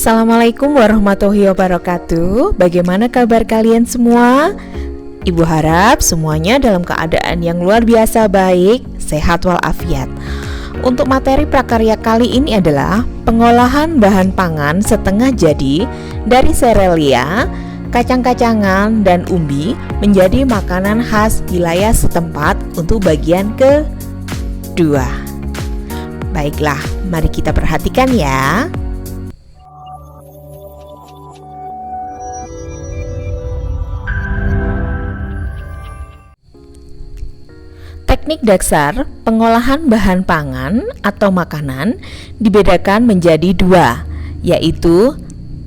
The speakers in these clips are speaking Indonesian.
Assalamualaikum warahmatullahi wabarakatuh. Bagaimana kabar kalian semua? Ibu harap semuanya dalam keadaan yang luar biasa baik, sehat walafiat. Untuk materi prakarya kali ini adalah pengolahan bahan pangan setengah jadi dari serealia, kacang-kacangan, dan umbi menjadi makanan khas wilayah setempat untuk bagian kedua. Baiklah, mari kita perhatikan ya. Teknik dasar pengolahan bahan pangan atau makanan dibedakan menjadi dua, yaitu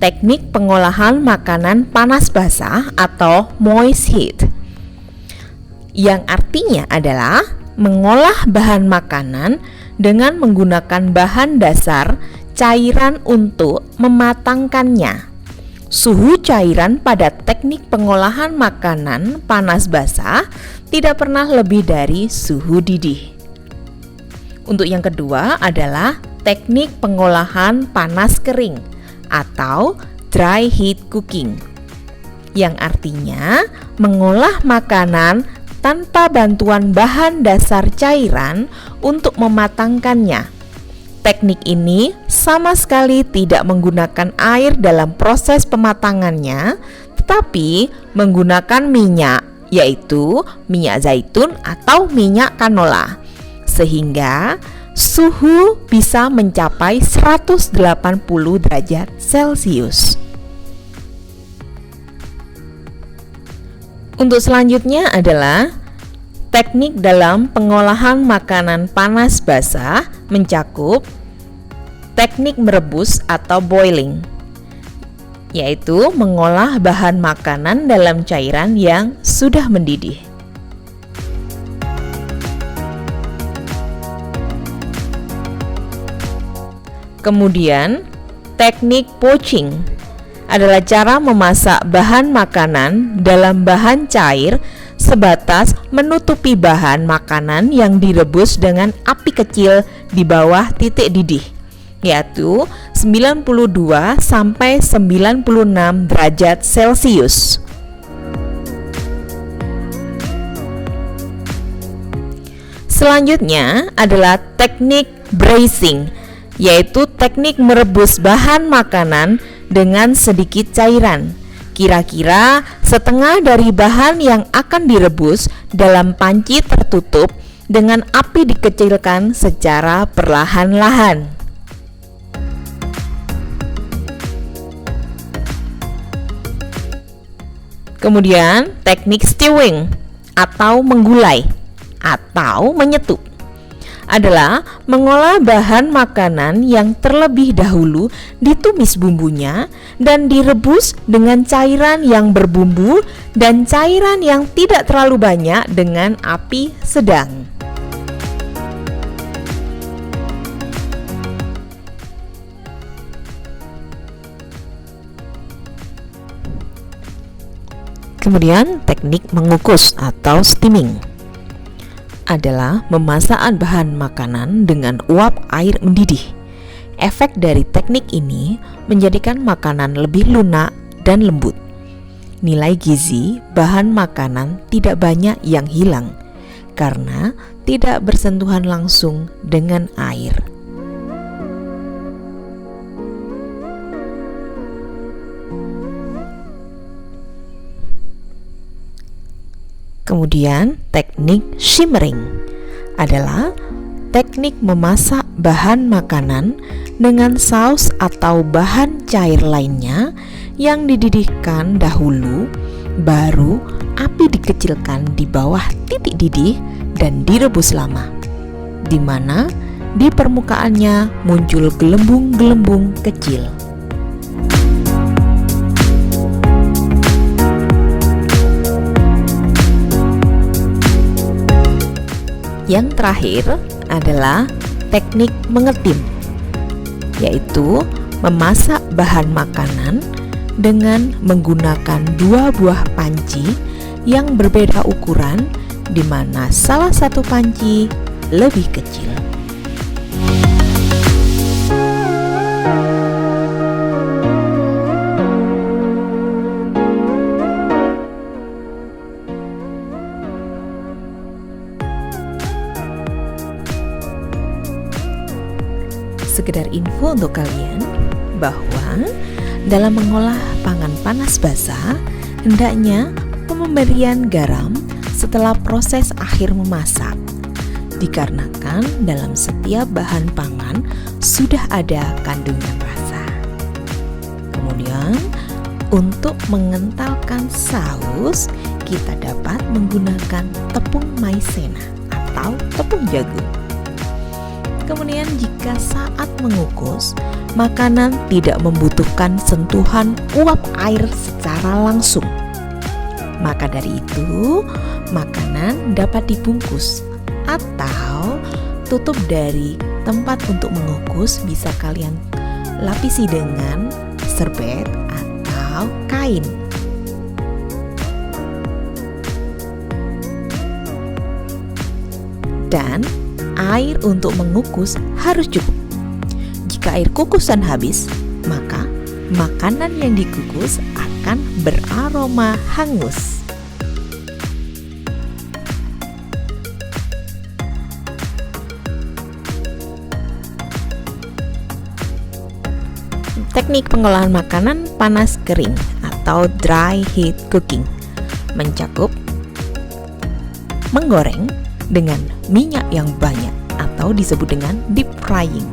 teknik pengolahan makanan panas basah atau moist heat, yang artinya adalah mengolah bahan makanan dengan menggunakan bahan dasar cairan untuk mematangkannya. Suhu cairan pada teknik pengolahan makanan panas basah tidak pernah lebih dari suhu didih. Untuk yang kedua adalah teknik pengolahan panas kering atau dry heat cooking, yang artinya mengolah makanan tanpa bantuan bahan dasar cairan untuk mematangkannya. Teknik ini sama sekali tidak menggunakan air dalam proses pematangannya, tetapi menggunakan minyak, yaitu minyak zaitun atau minyak canola, sehingga suhu bisa mencapai 180 derajat Celcius. Untuk selanjutnya adalah teknik dalam pengolahan makanan panas basah mencakup teknik merebus atau boiling, yaitu mengolah bahan makanan dalam cairan yang sudah mendidih. Kemudian, teknik poaching adalah cara memasak bahan makanan dalam bahan cair sebatas menutupi bahan makanan yang direbus dengan api kecil di bawah titik didih, yaitu 92 sampai 96 derajat Celcius. Selanjutnya adalah teknik braising, yaitu teknik merebus bahan makanan dengan sedikit cairan, kira-kira setengah dari bahan yang akan direbus dalam panci tertutup dengan api dikecilkan secara perlahan-lahan. Kemudian teknik stewing atau menggulai atau menyetup adalah mengolah bahan makanan yang terlebih dahulu ditumis bumbunya dan direbus dengan cairan yang berbumbu dan cairan yang tidak terlalu banyak dengan api sedang. Kemudian teknik mengukus atau steaming adalah memasak bahan makanan dengan uap air mendidih. Efek dari teknik ini menjadikan makanan lebih lunak dan lembut. Nilai gizi bahan makanan tidak banyak yang hilang karena tidak bersentuhan langsung dengan air. Kemudian teknik shimmering adalah teknik memasak bahan makanan dengan saus atau bahan cair lainnya yang dididihkan dahulu, baru api dikecilkan di bawah titik didih dan direbus lama, di mana di permukaannya muncul gelembung-gelembung kecil. Yang terakhir adalah teknik mengetim, yaitu memasak bahan makanan dengan menggunakan dua buah panci yang berbeda ukuran, di mana salah satu panci lebih kecil. Sekedar info untuk kalian bahwa dalam mengolah pangan panas basah, hendaknya pemberian garam setelah proses akhir memasak, dikarenakan dalam setiap bahan pangan sudah ada kandungan rasa. Kemudian, untuk mengentalkan saus, kita dapat menggunakan tepung maizena atau tepung jagung. Kemudian, jika saat mengukus, makanan tidak membutuhkan sentuhan uap air secara langsung. Maka dari itu, makanan dapat dibungkus atau tutup dari tempat untuk mengukus bisa kalian lapisi dengan serbet atau kain. Dan air untuk mengukus harus cukup. Jika air kukusan habis, maka makanan yang dikukus akan beraroma hangus. Teknik pengolahan makanan panas kering atau dry heat cooking mencakup menggoreng dengan minyak yang banyak atau disebut dengan deep frying,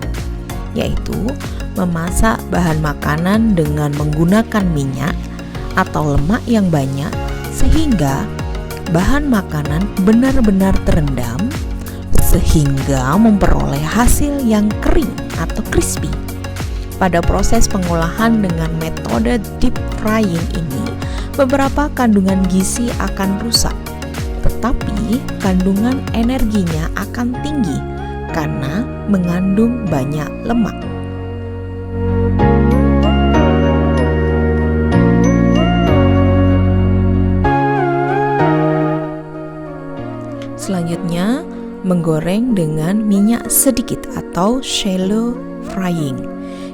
yaitu memasak bahan makanan dengan menggunakan minyak atau lemak yang banyak sehingga bahan makanan benar-benar terendam sehingga memperoleh hasil yang kering atau crispy. Pada proses pengolahan dengan metode deep frying ini, beberapa kandungan gizi akan rusak, tetapi kandungan energinya akan tinggi karena mengandung banyak lemak. Selanjutnya, menggoreng dengan minyak sedikit atau shallow frying,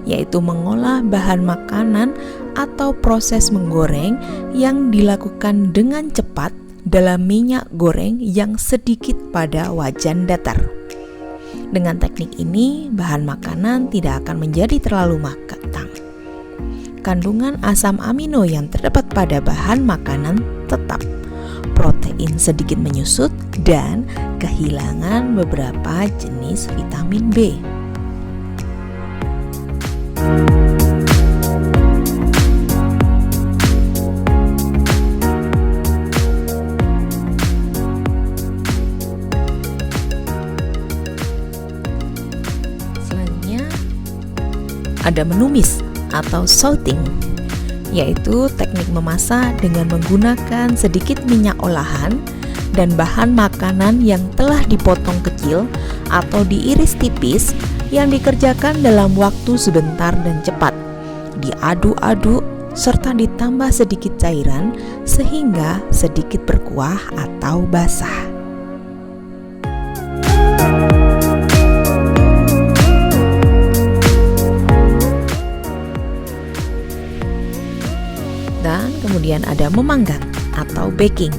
yaitu mengolah bahan makanan atau proses menggoreng yang dilakukan dengan cepat dalam minyak goreng yang sedikit pada wajan datar. Dengan teknik ini, bahan makanan tidak akan menjadi terlalu matang. Kandungan asam amino yang terdapat pada bahan makanan tetap, protein sedikit menyusut, dan kehilangan beberapa jenis vitamin B. Selanjutnya ada menumis atau sauteing, yaitu teknik memasak dengan menggunakan sedikit minyak olahan dan bahan makanan yang telah dipotong kecil atau diiris tipis yang dikerjakan dalam waktu sebentar dan cepat. Diaduk-aduk serta ditambah sedikit cairan sehingga sedikit berkuah atau basah. Dan kemudian ada memanggang atau baking,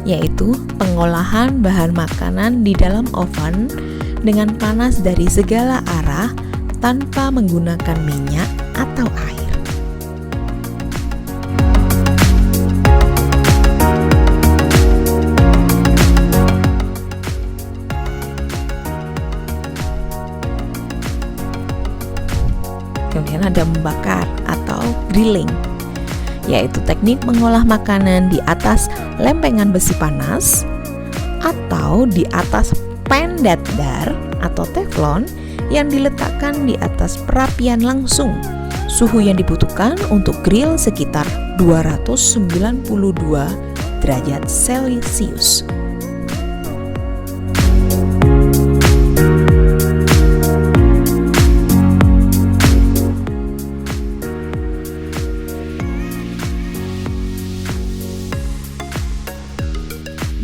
yaitu pengolahan bahan makanan di dalam oven dengan panas dari segala arah tanpa menggunakan minyak atau air. Kemudian ada membakar atau grilling, yaitu teknik mengolah makanan di atas lempengan besi panas atau di atas pan datar atau teflon yang diletakkan di atas perapian langsung. Suhu yang dibutuhkan untuk grill sekitar 292 derajat Celcius.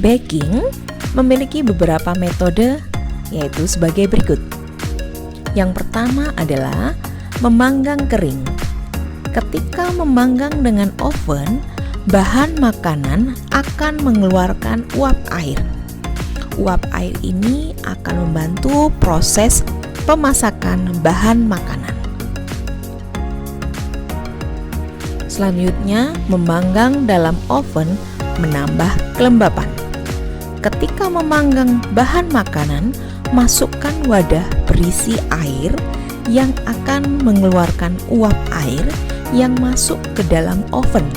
Baking memiliki beberapa metode, yaitu sebagai berikut. Yang pertama adalah memanggang kering. Ketika memanggang dengan oven, bahan makanan akan mengeluarkan uap air. Uap air ini akan membantu proses pemasakan bahan makanan. Selanjutnya, memanggang dalam oven menambah kelembapan. Ketika memanggang bahan makanan, masukkan wadah berisi air yang akan mengeluarkan uap air yang masuk ke dalam oven,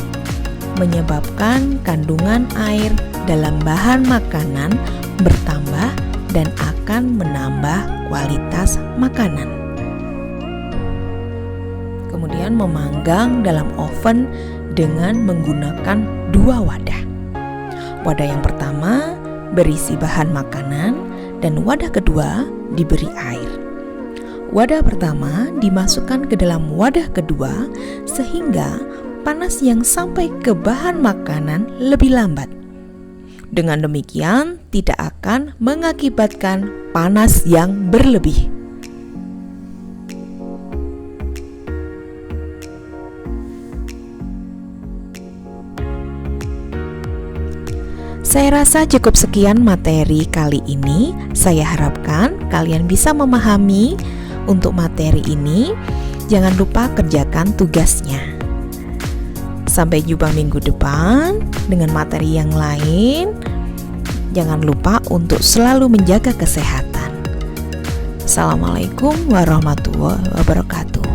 menyebabkan kandungan air dalam bahan makanan bertambah dan akan menambah kualitas makanan. Kemudian memanggang dalam oven dengan menggunakan 2 wadah. Wadah yang pertama berisi bahan makanan dan wadah kedua diberi air. Wadah pertama dimasukkan ke dalam wadah kedua sehingga panas yang sampai ke bahan makanan lebih lambat. Dengan demikian tidak akan mengakibatkan panas yang berlebih. Saya rasa cukup sekian materi kali ini. Saya harapkan kalian bisa memahami untuk materi ini. Jangan lupa kerjakan tugasnya. Sampai jumpa minggu depan dengan materi yang lain. Jangan lupa untuk selalu menjaga kesehatan. Assalamualaikum warahmatullahi wabarakatuh.